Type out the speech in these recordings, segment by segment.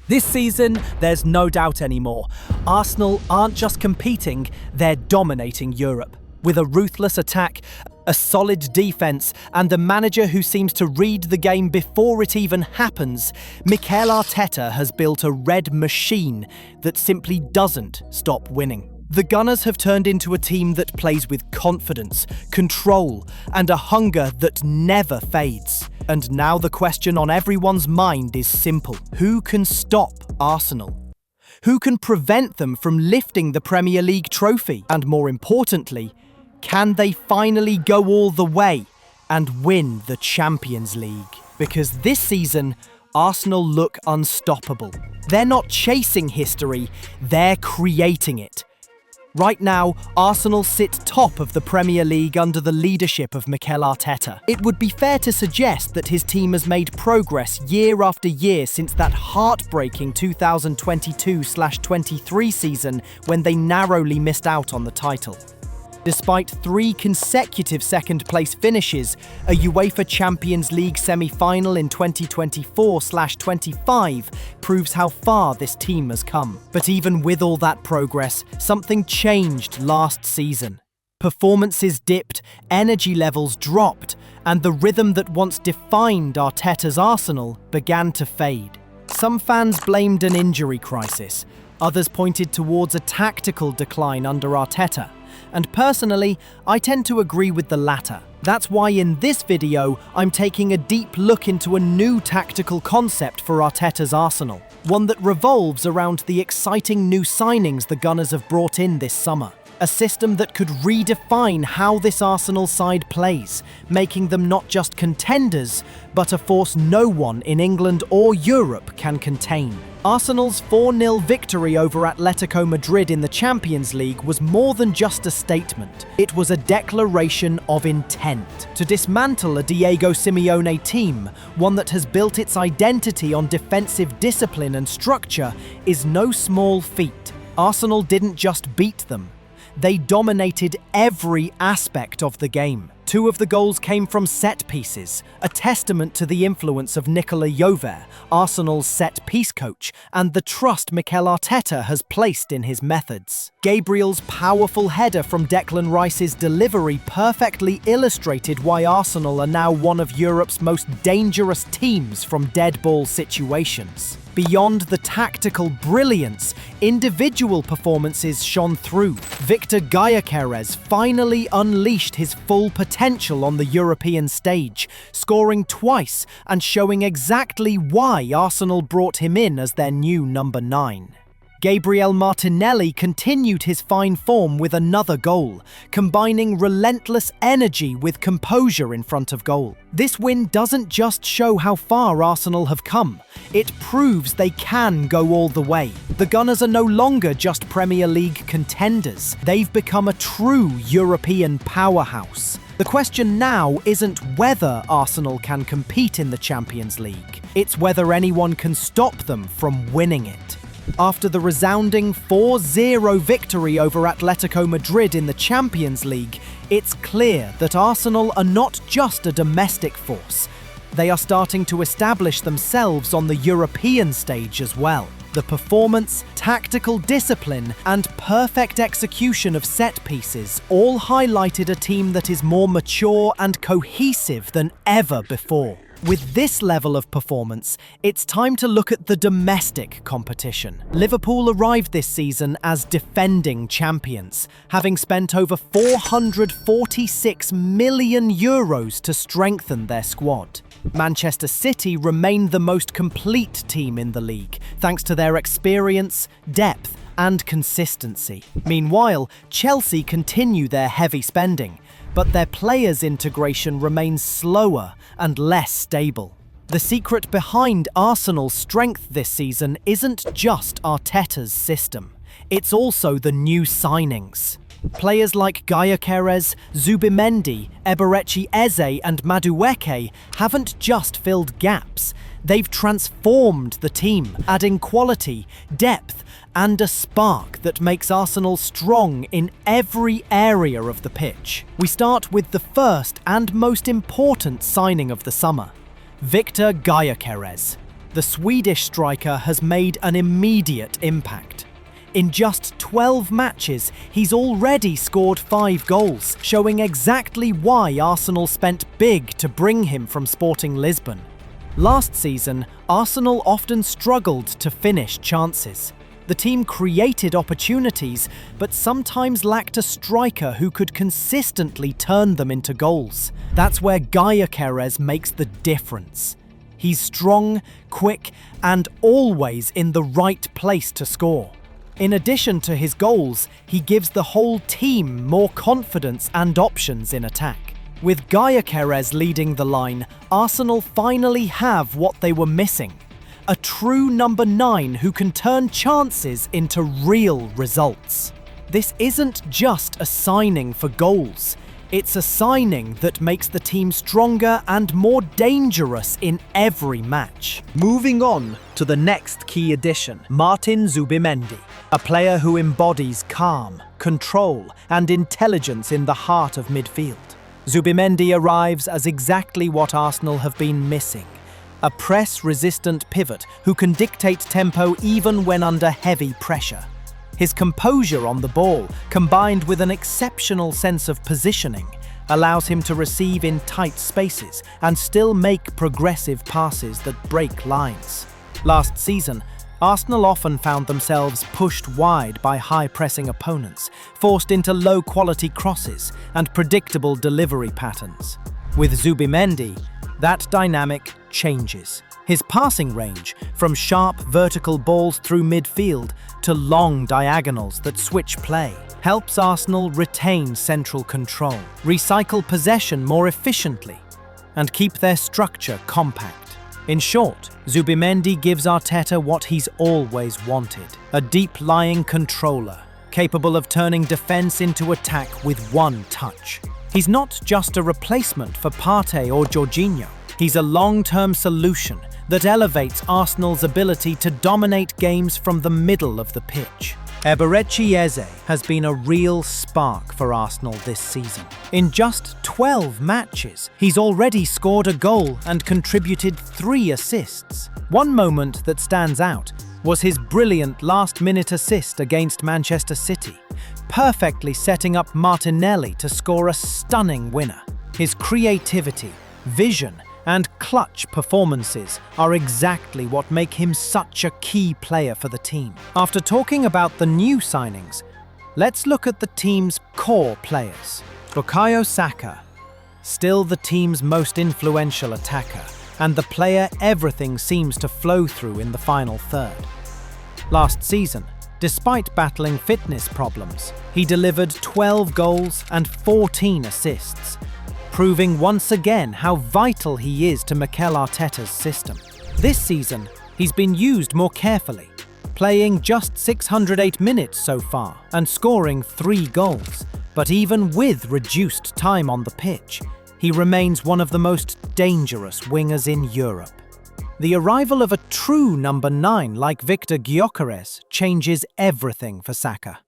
This season, there's no doubt anymore. Arsenal aren't just competing, they're dominating Europe. With a ruthless attack, a solid defence, and the manager who seems to read the game before it even happens, Mikel Arteta has built a red machine that simply doesn't stop winning. The Gunners have turned into a team that plays with confidence, control, and a hunger that never fades. And now the question on everyone's mind is simple. Who can stop Arsenal? Who can prevent them from lifting the Premier League trophy? And more importantly, can they finally go all the way and win the Champions League? Because this season, Arsenal look unstoppable. They're not chasing history, they're creating it. Right now, Arsenal sit top of the Premier League under the leadership of Mikel Arteta. It would be fair to suggest that his team has made progress year after year since that heartbreaking 2022/23 season when they narrowly missed out on the title. Despite 3 consecutive second-place finishes, a UEFA Champions League semi-final in 2024/25 proves how far this team has come. But even with all that progress, something changed last season. Performances dipped, energy levels dropped, and the rhythm that once defined Arteta's Arsenal began to fade. Some fans blamed an injury crisis, others pointed towards a tactical decline under Arteta. And personally, I tend to agree with the latter. That's why in this video, I'm taking a deep look into a new tactical concept for Arteta's Arsenal. One that revolves around the exciting new signings the Gunners have brought in this summer. A system that could redefine how this Arsenal side plays, making them not just contenders, but a force no one in England or Europe can contain. Arsenal's 4-0 victory over Atletico Madrid in the Champions League was more than just a statement. It was a declaration of intent to dismantle a Diego Simeone team, one that has built its identity on defensive discipline and structure, is no small feat. Arsenal didn't just beat them. They dominated every aspect of the game. 2 of the goals came from set pieces, a testament to the influence of Nikola Jover, Arsenal's set-piece coach, and the trust Mikel Arteta has placed in his methods. Gabriel's powerful header from Declan Rice's delivery perfectly illustrated why Arsenal are now one of Europe's most dangerous teams from dead ball situations. Beyond the tactical brilliance, individual performances shone through. Victor Gyökeres finally unleashed his full potential on the European stage, scoring twice and showing exactly why Arsenal brought him in as their new number 9. Gabriel Martinelli continued his fine form with another goal, combining relentless energy with composure in front of goal. This win doesn't just show how far Arsenal have come, it proves they can go all the way. The Gunners are no longer just Premier League contenders, they've become a true European powerhouse. The question now isn't whether Arsenal can compete in the Champions League, it's whether anyone can stop them from winning it. After the resounding 4-0 victory over Atletico Madrid in the Champions League, it's clear that Arsenal are not just a domestic force. They are starting to establish themselves on the European stage as well. The performance, tactical discipline, and perfect execution of set pieces all highlighted a team that is more mature and cohesive than ever before. With this level of performance, it's time to look at the domestic competition. Liverpool arrived this season as defending champions, having spent over €446 million to strengthen their squad. Manchester City remained the most complete team in the league, thanks to their experience, depth, and consistency. Meanwhile, Chelsea continue their heavy spending, but their players' integration remains slower and less stable. The secret behind Arsenal's strength this season isn't just Arteta's system, it's also the new signings. Players like Gyökeres, Zubimendi, Eberechi Eze and Madueke haven't just filled gaps, they've transformed the team, adding quality, depth, and a spark that makes Arsenal strong in every area of the pitch. We start with the first and most important signing of the summer, Victor Gyökeres. the Swedish striker has made an immediate impact. In just 12 matches, he's already scored 5 goals, showing exactly why Arsenal spent big to bring him from Sporting Lisbon. Last season, Arsenal often struggled to finish chances. The team created opportunities, but sometimes lacked a striker who could consistently turn them into goals. That's where Gyökeres makes the difference. He's strong, quick, and always in the right place to score. In addition to his goals, he gives the whole team more confidence and options in attack. With Gyökeres leading the line, Arsenal finally have what they were missing. A true number 9 who can turn chances into real results. This isn't just a signing for goals. It's a signing that makes the team stronger and more dangerous in every match. Moving on to the next key addition, Martin Zubimendi, a player who embodies calm, control, and intelligence in the heart of midfield. Zubimendi arrives as exactly what Arsenal have been missing. A press-resistant pivot who can dictate tempo even when under heavy pressure. His composure on the ball, combined with an exceptional sense of positioning, allows him to receive in tight spaces and still make progressive passes that break lines. Last season, Arsenal often found themselves pushed wide by high-pressing opponents, forced into low-quality crosses and predictable delivery patterns. With Zubimendi, that dynamic changes. His passing range, from sharp vertical balls through midfield to long diagonals that switch play, helps Arsenal retain central control, recycle possession more efficiently, and keep their structure compact. In short, Zubimendi gives Arteta what he's always wanted: a deep-lying controller, capable of turning defense into attack with one touch. He's not just a replacement for Partey or Jorginho. He's a long-term solution that elevates Arsenal's ability to dominate games from the middle of the pitch. Eberechi Eze has been a real spark for Arsenal this season. In just 12 matches, he's already scored a goal and contributed 3 assists. One moment that stands out was his brilliant last-minute assist against Manchester City, perfectly setting up Martinelli to score a stunning winner. His creativity, vision, and clutch performances are exactly what make him such a key player for the team. After talking about the new signings, let's look at the team's core players. Bukayo Saka, still the team's most influential attacker, and the player everything seems to flow through in the final third. Last season, despite battling fitness problems, he delivered 12 goals and 14 assists, proving once again how vital he is to Mikel Arteta's system. This season, he's been used more carefully, playing just 608 minutes so far and scoring 3 goals. But even with reduced time on the pitch, he remains one of the most dangerous wingers in Europe. The arrival of a true number 9 like Viktor Gyökeres changes everything for Saka.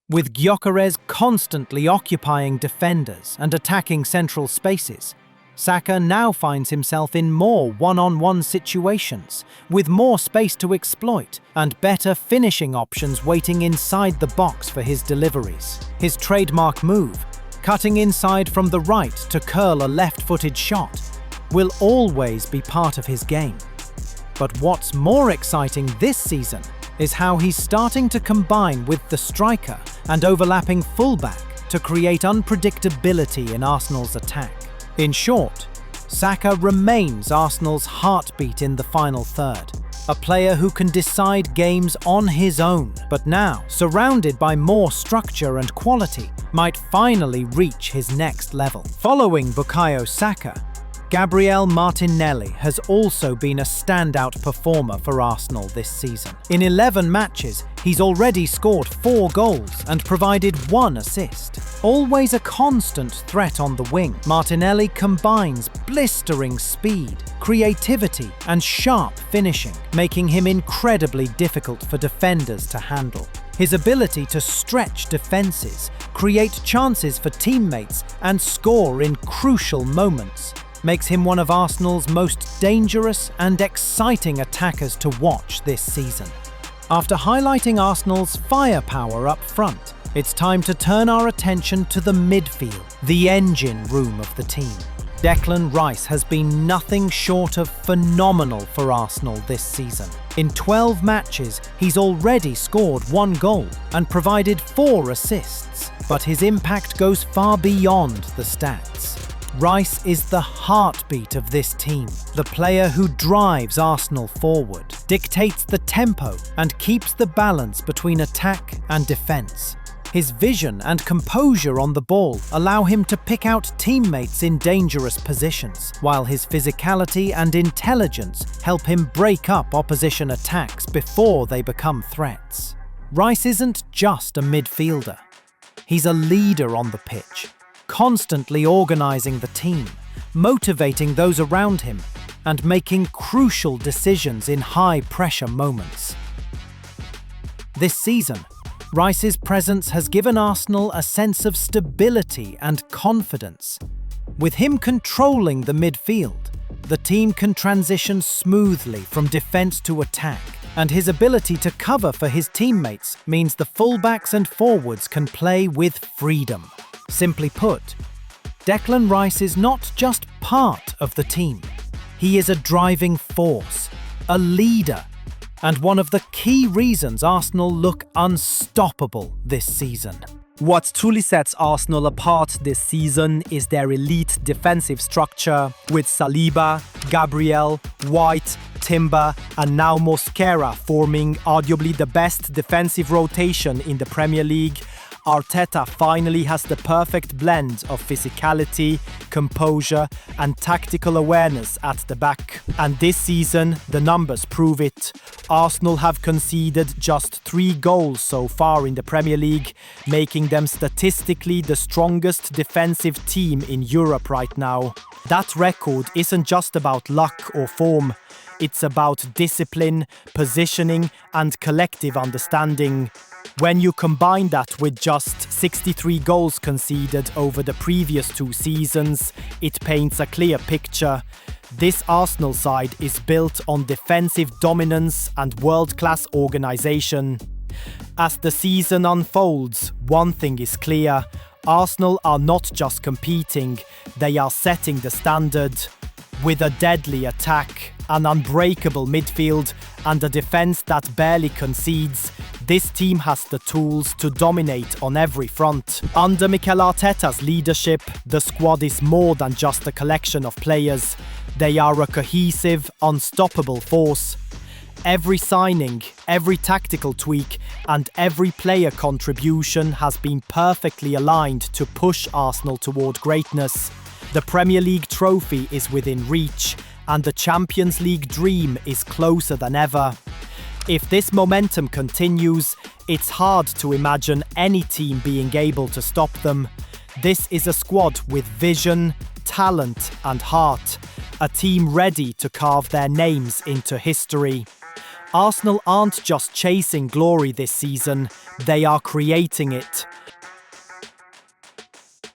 With Gyökeres constantly occupying defenders and attacking central spaces, Saka now finds himself in more one-on-one situations, with more space to exploit and better finishing options waiting inside the box for his deliveries. His trademark move, cutting inside from the right to curl a left-footed shot, will always be part of his game. But what's more exciting this season is how he's starting to combine with the striker and overlapping fullback to create unpredictability in Arsenal's attack. In short, Saka remains Arsenal's heartbeat in the final third, a player who can decide games on his own, but now, surrounded by more structure and quality, might finally reach his next level. Following Bukayo Saka, Gabriel Martinelli has also been a standout performer for Arsenal this season. In 11 matches, he's already scored 4 goals and provided 1 assist. Always a constant threat on the wing, Martinelli combines blistering speed, creativity, and sharp finishing, making him incredibly difficult for defenders to handle. His ability to stretch defenses, create chances for teammates, and score in crucial moments makes him one of Arsenal's most dangerous and exciting attackers to watch this season. After highlighting Arsenal's firepower up front, it's time to turn our attention to the midfield, the engine room of the team. Declan Rice has been nothing short of phenomenal for Arsenal this season. In 12 matches, he's already scored 1 goal and provided 4 assists, but his impact goes far beyond the stats. Rice is the heartbeat of this team, the player who drives Arsenal forward, dictates the tempo, and keeps the balance between attack and defence. His vision and composure on the ball allow him to pick out teammates in dangerous positions, while his physicality and intelligence help him break up opposition attacks before they become threats. Rice isn't just a midfielder. He's a leader on the pitch, constantly organising the team, motivating those around him, and making crucial decisions in high-pressure moments. This season, Rice's presence has given Arsenal a sense of stability and confidence. With him controlling the midfield, the team can transition smoothly from defence to attack, and his ability to cover for his teammates means the fullbacks and forwards can play with freedom. Simply put, Declan Rice is not just part of the team. He is a driving force, a leader, and one of the key reasons Arsenal look unstoppable this season. What truly sets Arsenal apart this season is their elite defensive structure, with Saliba, Gabriel, White, Timber, and now Mosquera forming arguably the best defensive rotation in the Premier League. Arteta finally has the perfect blend of physicality, composure, and tactical awareness at the back. And this season, the numbers prove it. Arsenal have conceded just 3 goals so far in the Premier League, making them statistically the strongest defensive team in Europe right now. That record isn't just about luck or form. It's about discipline, positioning, and collective understanding. When you combine that with just 63 goals conceded over the previous 2 seasons, it paints a clear picture. This Arsenal side is built on defensive dominance and world-class organisation. As the season unfolds, one thing is clear: Arsenal are not just competing, they are setting the standard. With a deadly attack, an unbreakable midfield, and a defence that barely concedes, this team has the tools to dominate on every front. Under Mikel Arteta's leadership, the squad is more than just a collection of players. They are a cohesive, unstoppable force. Every signing, every tactical tweak, and every player contribution has been perfectly aligned to push Arsenal toward greatness. The Premier League trophy is within reach, and the Champions League dream is closer than ever. If this momentum continues, it's hard to imagine any team being able to stop them. This is a squad with vision, talent, and heart, a team ready to carve their names into history. Arsenal aren't just chasing glory this season, they are creating it.